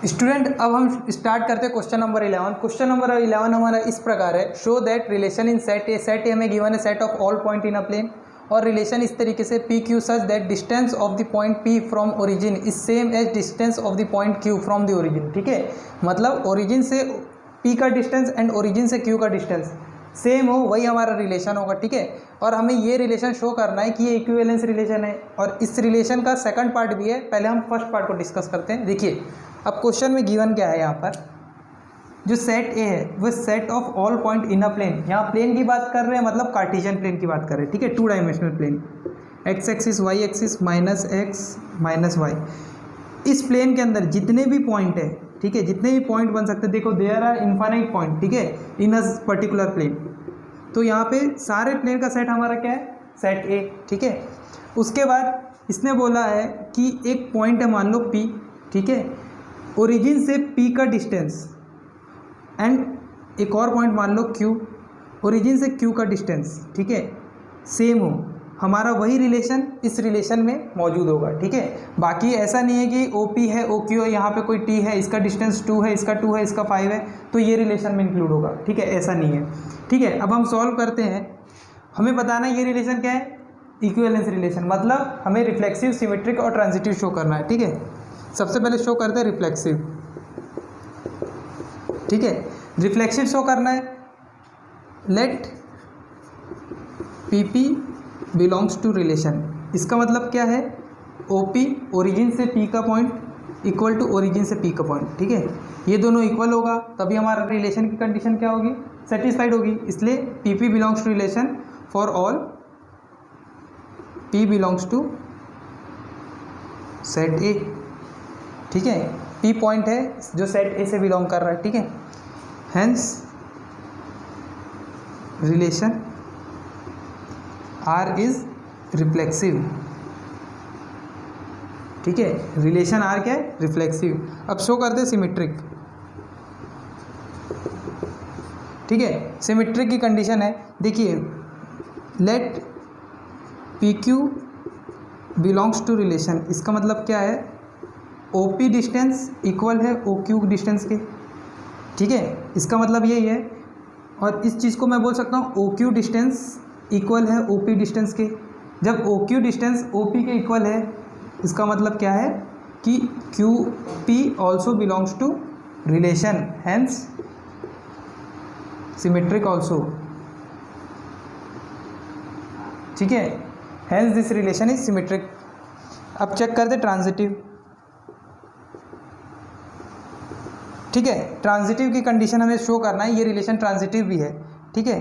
Student अब हम start करते हैं क्वेश्चन नंबर 11। क्वेश्चन नंबर 11 हमारा इस प्रकार है, show that relation in set A. Set A हमें गिवन है set of all point in a plane, और रिलेशन इस तरीके से P Q such that distance of the point P from origin is same as distance of the point Q from the origin. ठीक है, मतलब origin से P का distance and origin से क्यू का डिस्टेंस सेम हो, वही हमारा रिलेशन होगा। ठीक है, और हमें ये रिलेशन शो करना है कि ये इक्विवेलेंस रिलेशन है, और इस रिलेशन का सेकंड पार्ट भी है। पहले हम फर्स्ट पार्ट को डिस्कस करते हैं। देखिए अब क्वेश्चन में गिवन क्या है, यहाँ पर जो सेट ए है वो set of all point in a plane. यहाँ प्लेन की बात कर रहे हैं, मतलब कार्टेशियन प्लेन की बात कर रहे हैं। ठीक है, 2 dimensional plane, x axis y axis minus x minus y. इस प्लेन के अंदर जितने भी पॉइंट है, ठीक है, जितने भी पॉइंट बन सकते हैं, देखो देयर आर इनफाइनाइट पॉइंट, ठीक है, इन अ पर्टिकुलर प्लेन। तो यहाँ पे सारे प्लेन का सेट हमारा क्या है, सेट ए। ठीक है, उसके बाद इसने बोला है कि एक पॉइंट है मान लो पी, ठीक है, ओरिजिन से पी का डिस्टेंस, एंड एक और पॉइंट मान लो क्यू, ओरिजिन से क्यू का डिस्टेंस, ठीक है, सेम हो, हमारा वही रिलेशन इस रिलेशन में मौजूद होगा। ठीक है, बाकी ऐसा नहीं है कि ओ पी है ओ क्यू है, यहाँ पे कोई टी है, इसका डिस्टेंस 2 है, इसका 2 है, इसका 5 है, तो ये रिलेशन में इंक्लूड होगा। ठीक है, ऐसा नहीं है। ठीक है, अब हम सॉल्व करते हैं। हमें बताना है ये रिलेशन क्या है, इक्विवेलेंस रिलेशन, मतलब हमें रिफ्लेक्सिव, सिमेट्रिक और ट्रांजिटिव शो करना है। ठीक है, सबसे पहले शो करते हैं रिफ्लेक्सिव। ठीक है, रिफ्लेक्सिव शो करना है, let P P belongs to relation. इसका मतलब क्या है, ओ पी ओरिजिन से पी का पॉइंट इक्वल टू ओरिजिन से पी का पॉइंट। ठीक है, ये दोनों इक्वल होगा तभी हमारा रिलेशन की कंडीशन क्या होगी, सेटिस्फाइड होगी। इसलिए P P belongs to relation for all P belongs to set A. ठीक है, पी पॉइंट है जो सेट ए से बिलोंग कर रहा है। ठीक है, hence relation R is reflexive. ठीक है, रिलेशन आर क्या है, रिफ्लेक्सिव। अब शो करते हैं सिमेट्रिक। ठीक है, सिमेट्रिक की कंडीशन है, देखिए let P Q belongs to relation. इसका मतलब क्या है, ओ पी डिस्टेंस इक्वल है ओ क्यू डिस्टेंस के। ठीक है, इसका मतलब यही है, और इस चीज़ को मैं बोल सकता हूँ ओ क्यू डिस्टेंस इक्वल है ओ पी डिस्टेंस के। जब O Q distance O P के इक्वल है, इसका मतलब क्या है कि Q P also belongs to relation, hence symmetric also. ठीक है, hence this relation is symmetric. अब चेक करते ट्रांजिटिव। ठीक है, ट्रांजिटिव की कंडीशन हमें शो करना है, ये रिलेशन ट्रांजिटिव भी है। ठीक है,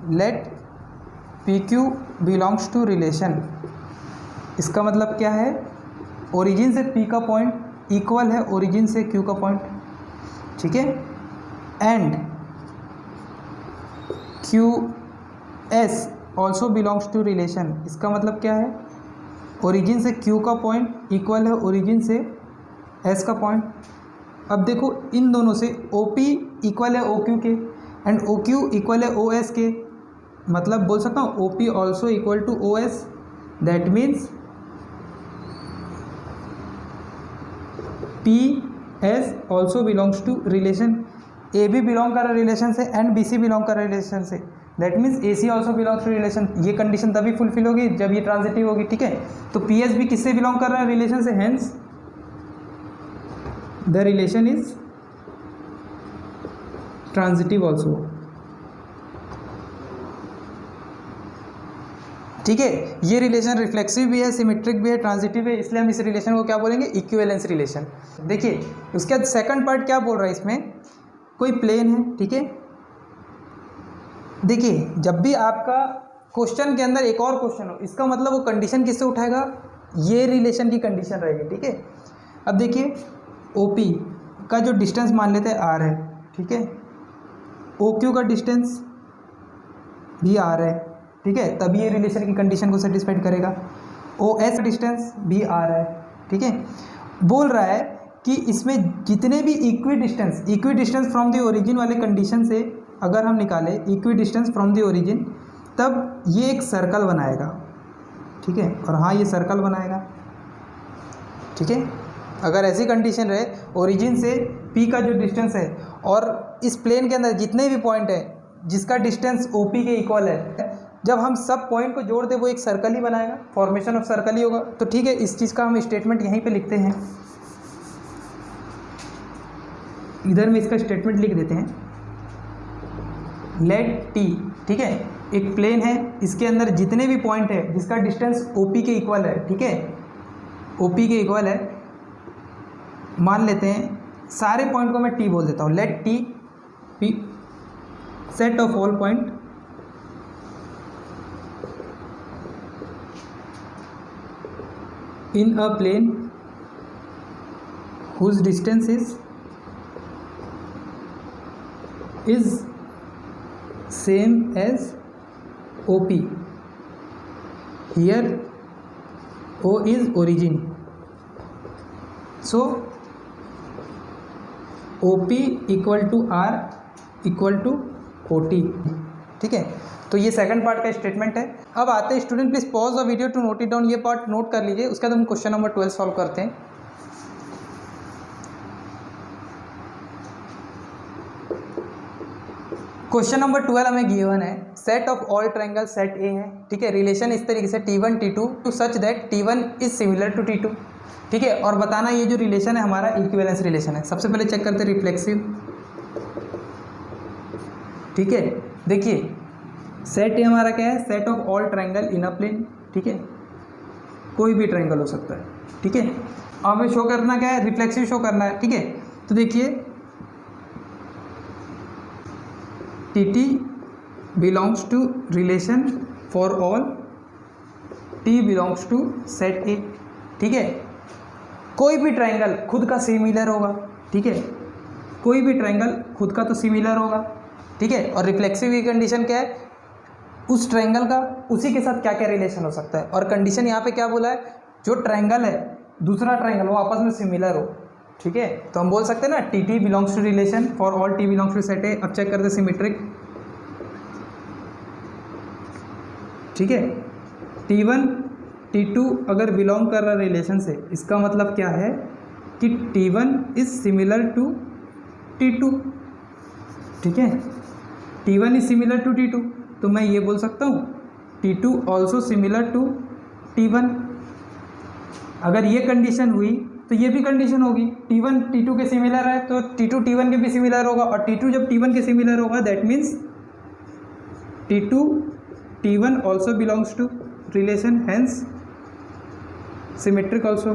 let P Q belongs to relation. इसका मतलब क्या है, ओरिजिन से पी का पॉइंट इक्वल है ओरिजिन से क्यू का पॉइंट। ठीक है, and Q S also belongs to relation. इसका मतलब क्या है, ओरिजिन से क्यू का पॉइंट इक्वल है ओरिजिन से एस का पॉइंट। अब देखो इन दोनों से ओ पी इक्वल है ओ क्यू के, एंड ओ क्यू इक्वल है ओ एस के, मतलब बोल सकता हूँ O P also equal to O S. That means P S also belongs to relation. A भी बिलोंग कर रहा है रिलेशन से, एंड बी सी बिलोंग कर रहा है रिलेशन से। That means A C also belongs to relation. ये कंडीशन तभी फुलफिल होगी जब ये ट्रांजिटिव होगी। ठीक है, तो पी एस भी किससे बिलोंग कर रहा है, रिलेशन से, hence the relation is transitive also. ठीक है, ये रिलेशन रिफ्लेक्सिव भी है, सिमेट्रिक भी है, ट्रांजिटिव है, इसलिए हम इस रिलेशन को क्या बोलेंगे, इक्विवेलेंस रिलेशन। देखिए उसके बाद सेकंड पार्ट क्या बोल रहा है इसमें, कोई प्लेन है। ठीक है, देखिए जब भी आपका क्वेश्चन के अंदर एक और क्वेश्चन हो, इसका मतलब वो कंडीशन किससे उठाएगा, ये रिलेशन की कंडीशन रहेगी। ठीक है, अब देखिए ओ पी का जो डिस्टेंस मान लेते हैं आर है, ठीक है, ओ क्यू का डिस्टेंस भी आर है। ठीक है, तभी ये रिलेशन की कंडीशन को सेटिस्फाइड करेगा। ओ एस डिस्टेंस भी आर है। ठीक है, बोल रहा है कि इसमें जितने भी equi distance from the origin वाले कंडीशन से अगर हम निकालें equi distance from the origin, तब ये एक सर्कल बनाएगा। ठीक है, और हाँ ये सर्कल बनाएगा। ठीक है, अगर ऐसी कंडीशन रहे ओरिजिन से पी का जो डिस्टेंस है और इस प्लेन के अंदर जितने भी पॉइंट है जिसका डिस्टेंस ओ पी के इक्वल है, जब हम सब पॉइंट को जोड़ दे वो एक सर्कल ही बनाएगा, फॉर्मेशन ऑफ सर्कल ही होगा। तो ठीक है, इस चीज़ का हम स्टेटमेंट यहीं पे लिखते हैं, इधर में इसका स्टेटमेंट लिख देते हैं। लेट टी, ठीक है, एक प्लेन है, इसके अंदर जितने भी पॉइंट है जिसका डिस्टेंस ओ पी के इक्वल है, ठीक है, ओ पी के इक्वल है, मान लेते हैं सारे पॉइंट को मैं टी बोल देता हूँ। Let T P set of all point in a plane whose distance is same as OP. Here O is origin, so OP equal to R equal to OT, ठीक है। तो ये सेकंड पार्ट का statement है। अब आते हैं, student please pause the video to note it down, ये पार्ट नोट कर लीजिए, उसके बाद हम क्वेश्चन नंबर 12 सॉल्व करते हैं। क्वेश्चन नंबर 12 हमें गिवन है, set of all triangle set A है, ठीक है, रिलेशन इस तरीके से T1 T2 to such that T1 is similar to T2, ठीक है, और बताना ये जो रिलेशन है हमारा इक्विवेलेंस रिलेशन है। सबसे पहले चेक करते हैं रिफ्लेक्सिव, ठीक है, देखिए सेट ए हमारा क्या है, set of all triangle in a plane, ठीक है, कोई भी ट्रायंगल हो सकता है, ठीक है। अब हमें शो करना क्या है, रिफ्लेक्सिव शो करना है, ठीक है। तो देखिए T T belongs to relation for all T belongs to set A, ठीक है, कोई भी ट्रायंगल खुद का सिमिलर होगा, ठीक है, कोई भी ट्रायंगल खुद का तो सिमिलर होगा, ठीक है। और रिफ्लेक्सिव की कंडीशन क्या है, उस ट्रायंगल का उसी के साथ क्या क्या रिलेशन हो सकता है, और कंडीशन यहाँ पे क्या बोला है, जो ट्रायंगल है दूसरा ट्रायंगल वो आपस में सिमिलर हो, ठीक है। तो हम बोल सकते हैं ना T T belongs to relation for all T belongs to set A. अब चेक करते सिमेट्रिक, ठीक है, T1 T2 अगर बिलोंग कर रहा रिलेशन से, इसका मतलब क्या है कि T1 is similar to T2, ठीक है, T1 is similar to T2, तो मैं ये बोल सकता हूँ T2 also similar to T1। अगर ये कंडीशन हुई तो ये भी कंडीशन होगी, T1 T2 के सिमिलर है तो T2 T1 के भी सिमिलर होगा, और T2 जब T1 के सिमिलर होगा that means T2 T1 also belongs to relation, hence symmetric also,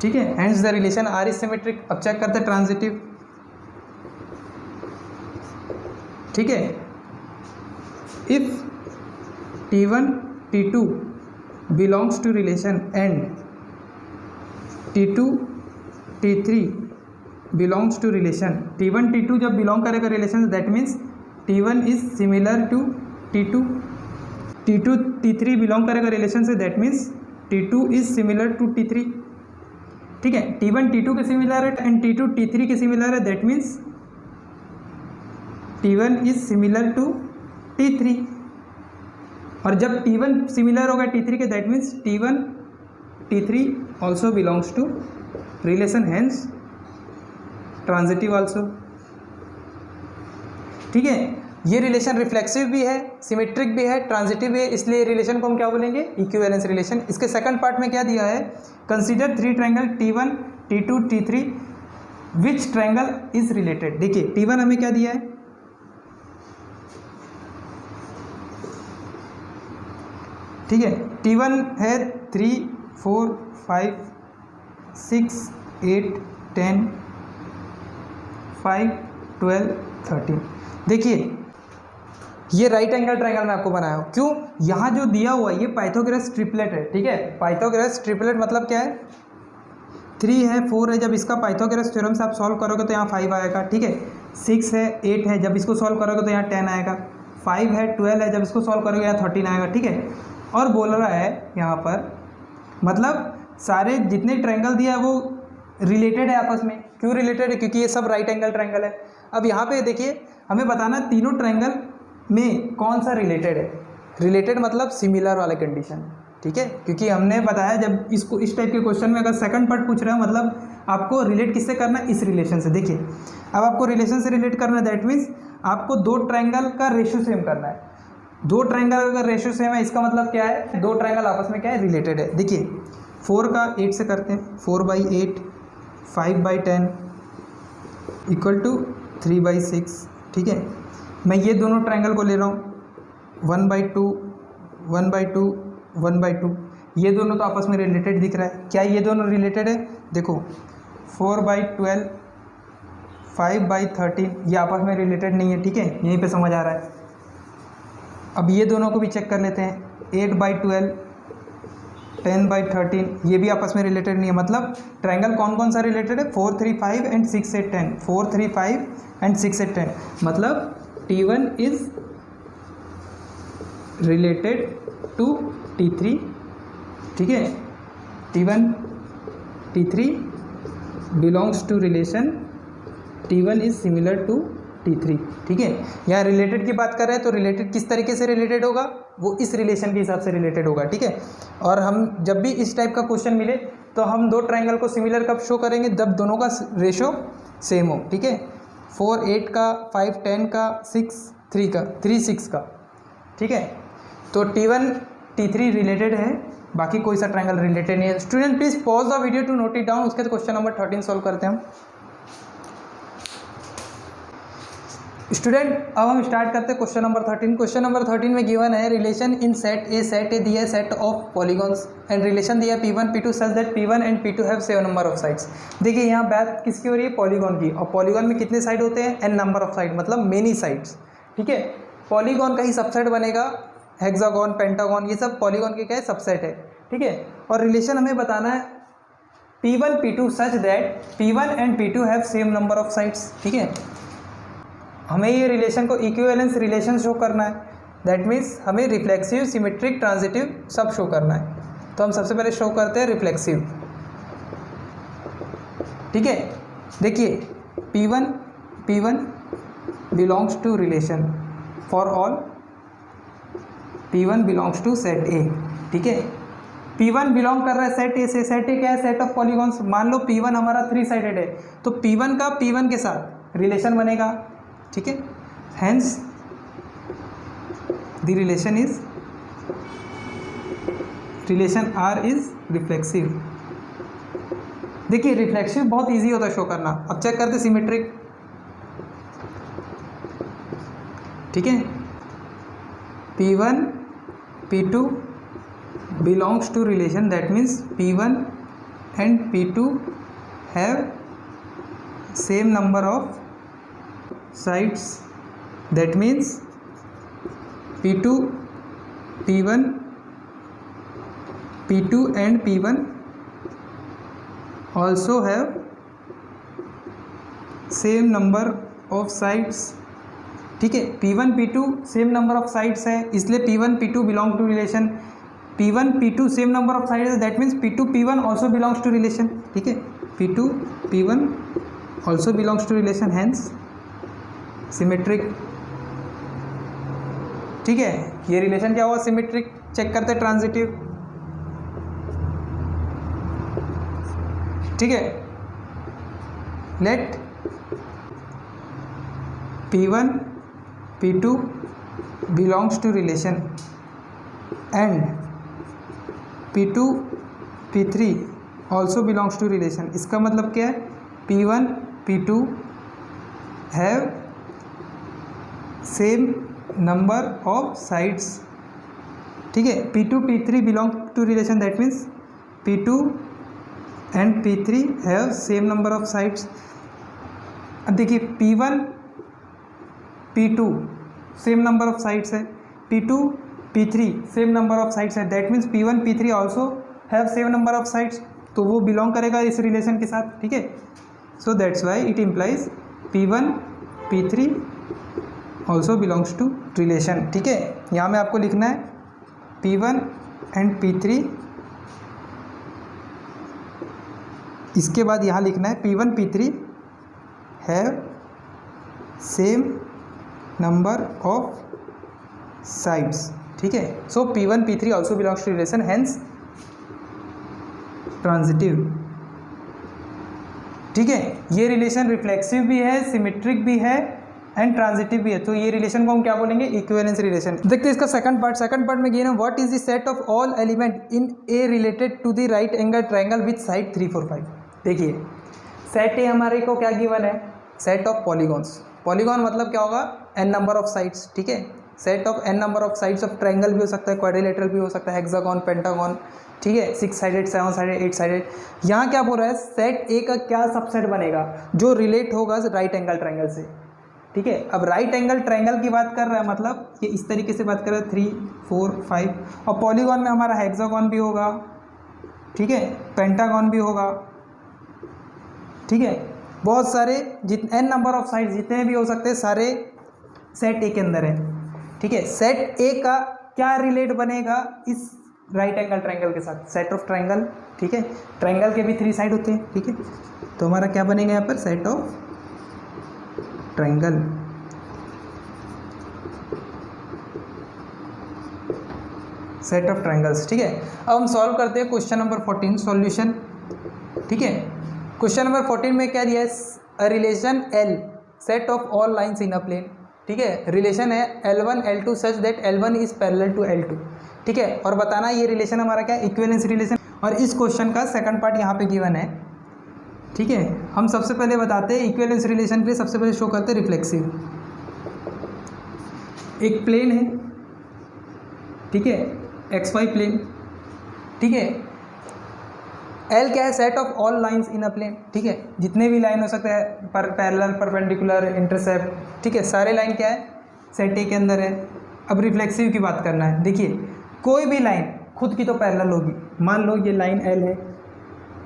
ठीक है, hence the relation R is symmetric. अब चेक करते हैं ट्रांजिटिव, ठीक है, if T1 T2 belongs to relation and T2 T3 belongs to relation, T1 T2 जब belong करेगा relation that means T1 is similar to T2, T2 T3 belong करेगा relation से that means T2 is similar to T3, ठीक है। T1 T2 के similar है and T2 T3 के similar है that means T1 is similar to T3, और जब T1 सिमिलर होगा T3 के that means T1 T3 also belongs to relation, hence transitive also, ठीक है। ये रिलेशन रिफ्लेक्सिव भी है, सिमेट्रिक भी है, ट्रांजिटिव भी है, इसलिए रिलेशन को हम क्या बोलेंगे, इक्विवेलेंस रिलेशन। इसके सेकंड पार्ट में क्या दिया है, consider 3 triangle T1 T2 T3 which triangle is related. देखिए T1 हमें क्या दिया है, ठीक है, T1 है 3 4 5 6 8 10 5 12 13। देखिए ये राइट एंगल ट्रायंगल मैं आपको बनाया हूँ, क्यों, यहाँ जो दिया हुआ है ये पाइथागोरस ट्रिपलेट है, ठीक है। पाइथागोरस ट्रिपलेट मतलब क्या है, 3 है 4 है, जब इसका पाइथागोरस थ्योरम से आप सॉल्व करोगे तो यहाँ 5 आएगा, ठीक है। 6 है 8 है, जब इसको सॉल्व करोगे तो यहाँ 10 आएगा। 5 है 12 है, जब इसको सॉल्व करोगे यहाँ 13 आएगा, ठीक है। और बोल रहा है यहाँ पर मतलब सारे जितने ट्रायंगल दिया है वो रिलेटेड है आपस में। क्यों रिलेटेड है, क्योंकि ये सब राइट एंगल ट्रायंगल है। अब यहाँ पे देखिए हमें बताना तीनों ट्रायंगल में कौन सा रिलेटेड है। रिलेटेड मतलब सिमिलर वाले कंडीशन, ठीक है, क्योंकि हमने बताया जब इसको इस टाइप के क्वेश्चन में अगर सेकंड पार्ट पूछ रहे हो मतलब आपको रिलेट किससे करना है, इस रिलेशन से। देखिए अब आपको रिलेशन से रिलेट करना है, दैट मीन्स आपको दो ट्रायंगल का रेशियो सेम करना है। दो ट्रायंगल का रेशियो सेम है इसका मतलब क्या है, दो ट्रायंगल आपस में क्या है, रिलेटेड है। देखिए 4 का 8 से करते हैं, 4/8, 5/10 इक्वल टू 3/6। ठीक है, मैं ये दोनों ट्रायंगल को ले रहा हूँ, 1/2, 1/2, 1/2, ये दोनों तो आपस में रिलेटेड दिख रहा है। क्या ये दोनों रिलेटेड है? देखो 4/12, 5/13 ये आपस में रिलेटेड नहीं है। ठीक है, यहीं पे समझ आ रहा है। अब ये दोनों को भी चेक कर लेते हैं, 8/12, 10/13 ये भी आपस में रिलेटेड नहीं है। मतलब ट्रायंगल कौन कौन सा रिलेटेड है, 4, 3, 5 एंड 6, 8, 10, 4, 3, 5 एंड 6, 8, 10। मतलब T1 is related to T3। ठीक है, T1 T3 belongs to relation T1 is similar to T3। ठीक है, यहाँ रिलेटेड की बात कर रहे हैं तो रिलेटेड किस तरीके से रिलेटेड होगा, वो इस रिलेशन के हिसाब से रिलेटेड होगा। ठीक है, और हम जब भी इस टाइप का क्वेश्चन मिले तो हम दो ट्रायंगल को सिमिलर कब शो करेंगे, जब दोनों का रेशो सेम हो। ठीक है, 4 8 का, 5 10 का, 6 3 का, 3 6 का। ठीक है, तो T1 T3 रिलेटेड है, बाकी कोई सा ट्रायंगल रिलेटेड नहीं है। Student please pause the video to note it down. उसके बाद क्वेश्चन नंबर 13 सॉल्व करते हैं हम। स्टूडेंट अब हम स्टार्ट करते हैं क्वेश्चन नंबर 13। क्वेश्चन नंबर 13 में गिवन है relation in set A. Set ए दिया है set of polygons and relation दिया P1 P2 such that P1 and P2 have 7 number of sides. देखिए यहाँ बात किसकी हो रही है, पॉलीगॉन की। और पॉलीगॉन में कितने साइड होते हैं, n नंबर ऑफ साइड, मतलब मेनी साइड्स। ठीक है, पॉलीगॉन का ही सबसेट बनेगा, हेक्सागॉन, पेंटागॉन, ये सब पॉलीगॉन के क्या है, सबसेट है। ठीक है, और रिलेशन हमें बताना है P1 P2 such that P1 and P2 have same number of sides. ठीक है, हमें ये रिलेशन को इक्विवेलेंस रिलेशन शो करना है। दैट मीन्स हमें रिफ्लेक्सिव, सिमेट्रिक, ट्रांजिटिव सब शो करना है। तो हम सबसे पहले शो करते हैं रिफ्लेक्सिव। ठीक है, देखिए P1 belongs to relation for all P1 belongs to set A. ठीक है, P1 बिलोंग कर रहा है सेट ए से। सेट ए क्या है, सेट ऑफ पॉलीगॉन्स। मान लो P1 हमारा 3 साइडेड है तो P1 का P1 के साथ रिलेशन बनेगा। ठीक है, hence the relation is relation R is reflexive. देखिए रिफ्लेक्सिव बहुत इजी होता है शो करना। अब चेक करते सिमेट्रिक। ठीक है, P1 P2 belongs to relation, that means P1 and P2 have same number of sides, that means P2 P1 P2 and P1 also have same number of sides। ठीक है, P1 P2 same number of sides है, इसलिए P1 P2 belong to relation. P1 P2 same number of sides है, that means P2 P1 also belongs to relation. ठीक है, P2 P1 also belongs to relation, hence symmetric. ठीक है, ये relation क्या हुआ, सिमेट्रिक। चेक करते हैं ट्रांजिटिव। ठीक है, let P1 P2 belongs to relation and P2 P3 also belongs to relation. इसका मतलब क्या है, P1 P2 have same number of sides. ठीक है, P2 P3 belong to relation, that means P2 and P3 have same number of sides. अब देखिए P1 P2 same number of sides है, P2 P3 same number of sides है, that means P1 P3 also have same number of sides. तो वो belong करेगा इस relation के साथ। ठीक है, so that's why it implies P1 P3 also belongs to relation. ठीक है, यहाँ में आपको लिखना है P1 एंड P3, इसके बाद यहाँ लिखना है P1 P3 have same number of sides. ठीक है। So P1 P3 also belongs to relation, hence transitive, ठीक है। ये रिलेशन रिफ्लेक्सिव भी है, सिमेट्रिक भी है एंड ट्रांजिटिव भी है। तो ये रिलेशन को हम क्या बोलेंगे, इक्विवेलेंस रिलेशन। देखते हैं इसका सेकंड पार्ट में गिवन है what is the set of all element in A related to the right angle triangle with side 3 4 5। देखिए सेट ए हमारे को क्या गिवन है, सेट ऑफ पॉलीगॉन्स। पॉलीगॉन मतलब क्या होगा, n नंबर ऑफ साइड्स, ठीक है। Set of n number of sides of triangle भी हो सकता है, क्वाड्रिलेटरल भी हो सकता है, हेक्सागोन, पेंटागन, ठीक है, 6 साइडेड, 7 साइडेड, 8 साइडेड। यहाँ क्या बोल रहा है, सेट ए का क्या सबसेट बनेगा जो रिलेट होगा राइट एंगल ट्रायंगल से, ठीक है। अब राइट एंगल ट्रायंगल की बात कर रहा है, मतलब ये इस तरीके से बात कर रहा है 3 4 5, और पॉलीगॉन में हमारा हेक्सागोन भी होगा, ठीक है, पेंटागन भी होगा, ठीक है। बहुत सारे n नंबर ऑफ साइड जितने भी हो सकते हैं सारे सेट ए के अंदर है, ठीक है। सेट ए का क्या रिलेट बनेगा इस राइट एंगल ट्रायंगल के साथ, सेट ऑफ ट्रायंगल, ठीक है। ट्रायंगल के भी 3 साइड होते हैं, ठीक है। तो हमारा क्या बनेगा यहाँ पर, set of triangle, set of triangles, ठीक है। अब हम सॉल्व करते हैं क्वेश्चन नंबर 14 सॉल्यूशन, ठीक है। क्वेश्चन नंबर 14 में क्या दिया है, a relation L set of all lines in a plane, ठीक है। रिलेशन है L1 L2 such that L1 is parallel to L2, ठीक है। और बताना ये रिलेशन हमारा क्या है, इक्विवेलेंस रिलेशन। और इस क्वेश्चन का सेकंड पार्ट यहाँ पे गिवन है, ठीक है। हम सबसे पहले बताते हैं इक्विवेलेंस रिलेशन के लिए, सबसे पहले शो करते हैं रिफ्लेक्सिव। एक प्लेन है, ठीक है, XY प्लेन, ठीक है। L क्या है, set of all lines in a plane, ठीक है। जितने भी लाइन हो सकते हैं, पैरेलल, परपेंडिकुलर, इंटरसेप्ट, ठीक है, सारे लाइन क्या है, सेट ए के अंदर है। अब रिफ्लेक्सिव की बात करना है। देखिए कोई भी लाइन खुद की तो पैरेलल होगी, मान लो ये लाइन L है,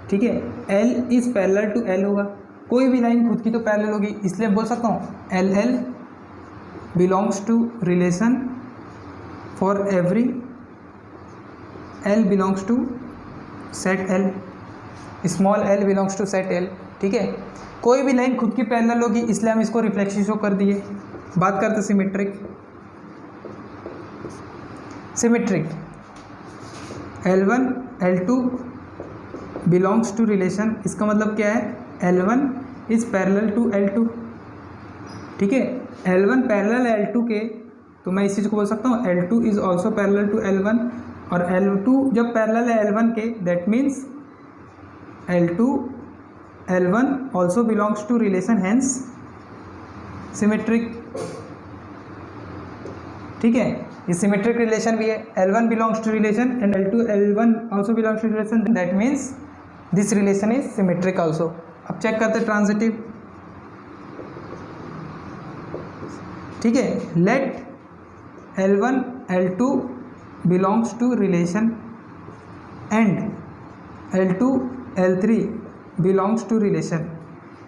ठीक है, L is parallel to L होगा। कोई भी लाइन खुद की तो पैरेलल होगी, इसलिए बोल सकता हूँ LL belongs to relation for every L belongs to set L, small l belongs to set L, ठीक है। कोई भी लाइन खुद की पैरेलल होगी, इसलिए हम इसको रिफ्लेक्सिव शो कर दिए। बात करते symmetric. Symmetric L1 L2 belongs to relation, इसका मतलब क्या है, L1 is parallel to L2, ठीक है। L1 पैरेलल है L2 के, तो मैं इस चीज़ को बोल सकता हूँ L2 is also parallel to L1, और L2 जब पैरेलल है L1 के, that means L2 L1 also belongs to relation, hence symmetric, ठीक है। ये सिमेट्रिक रिलेशन भी है, L1 belongs to relation and L2 L1 also belongs to relation, that means this relation is symmetric also. अब check करते हैं transitive, ठीक है। Let L1 L2 belongs to relation and L2 L3 belongs to relation.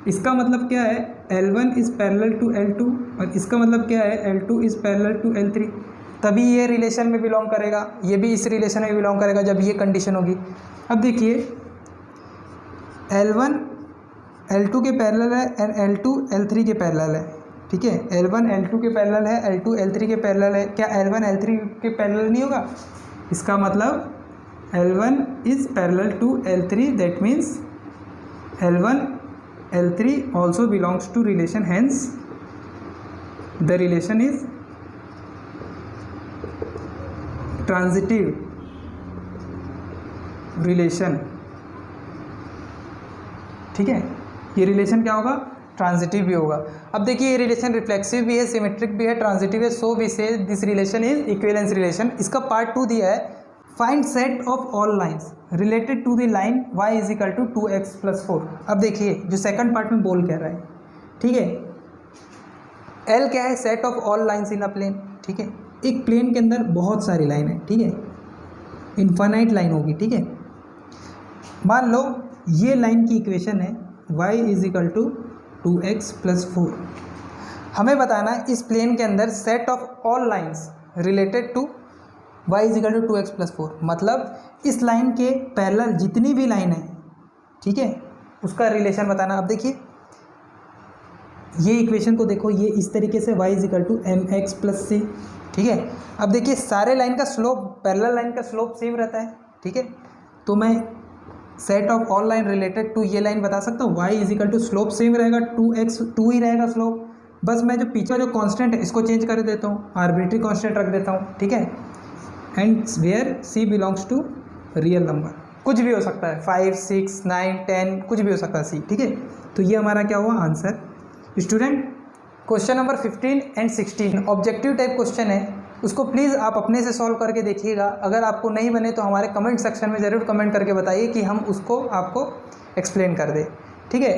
इसका मतलब क्या है, L1 is parallel to L2, और इसका मतलब क्या है, L2 is parallel to L3, तभी ये रिलेशन में बिलोंग करेगा, ये भी इस रिलेशन में बिलोंग करेगा जब ये कंडीशन होगी। अब देखिए L1 L2 के पैरेलल है एंड L2 L3 के पैरेलल है, ठीक है। L1 L2 के पैरेलल है, L2 L3 के पैरेलल है, क्या L1 L3 के पैरेलल नहीं होगा? इसका मतलब L1 is parallel to L3, that means L1 L3 also belongs to relation, hence the relation is transitive relation, ठीक है। ये रिलेशन क्या होगा, ट्रांजिटिव भी होगा। अब देखिए ये रिलेशन रिफ्लेक्सिव भी है, सिमेट्रिक भी है, ट्रांजिटिव है, so we say this relation is equivalence relation. इसका पार्ट 2 दिया है, find set of all lines related to the line y is equal to 2x + 4। अब देखिए जो सेकंड पार्ट में बोल कह रहा है, ठीक है। L क्या है, set of all lines in a plane, ठीक है। एक प्लेन के अंदर बहुत सारी लाइन है, ठीक है, इनफाइनाइट लाइन होगी, ठीक है। मान लो ये लाइन की इक्वेशन है y is equal to 2x + 4। हमें बताना है इस प्लेन के अंदर set of all lines related to y is equal to 2x + 4, मतलब इस लाइन के पैरेलल जितनी भी लाइन है, ठीक है, उसका रिलेशन बताना। अब देखिए ये इक्वेशन को देखो, ये इस तरीके से y is equal to mx plus C, ठीक है। अब देखिए सारे लाइन का स्लोप, पैरेलल लाइन का स्लोप सेम रहता है, ठीक है। तो मैं set of all line related to ये लाइन बता सकता हूँ, y is equal to slope same रहेगा 2x, 2 ही रहेगा स्लोप। बस मैं जो पीछे जो कांस्टेंट है इसको चेंज कर देता हूँ, आर्बिट्री कांस्टेंट रख देता हूँ, ठीक है। And where c belongs to real number, कुछ भी हो सकता है, 5, 6, 9, 10, कुछ भी हो सकता है c, ठीक है। तो ये हमारा क्या हुआ answer. Student question number 15 and 16 objective type question है, उसको प्लीज़ आप अपने से सॉल्व करके देखिएगा। अगर आपको नहीं बने तो हमारे कमेंट सेक्शन में ज़रूर कमेंट करके बताइए कि हम उसको आपको एक्सप्लेन कर दें, ठीक है।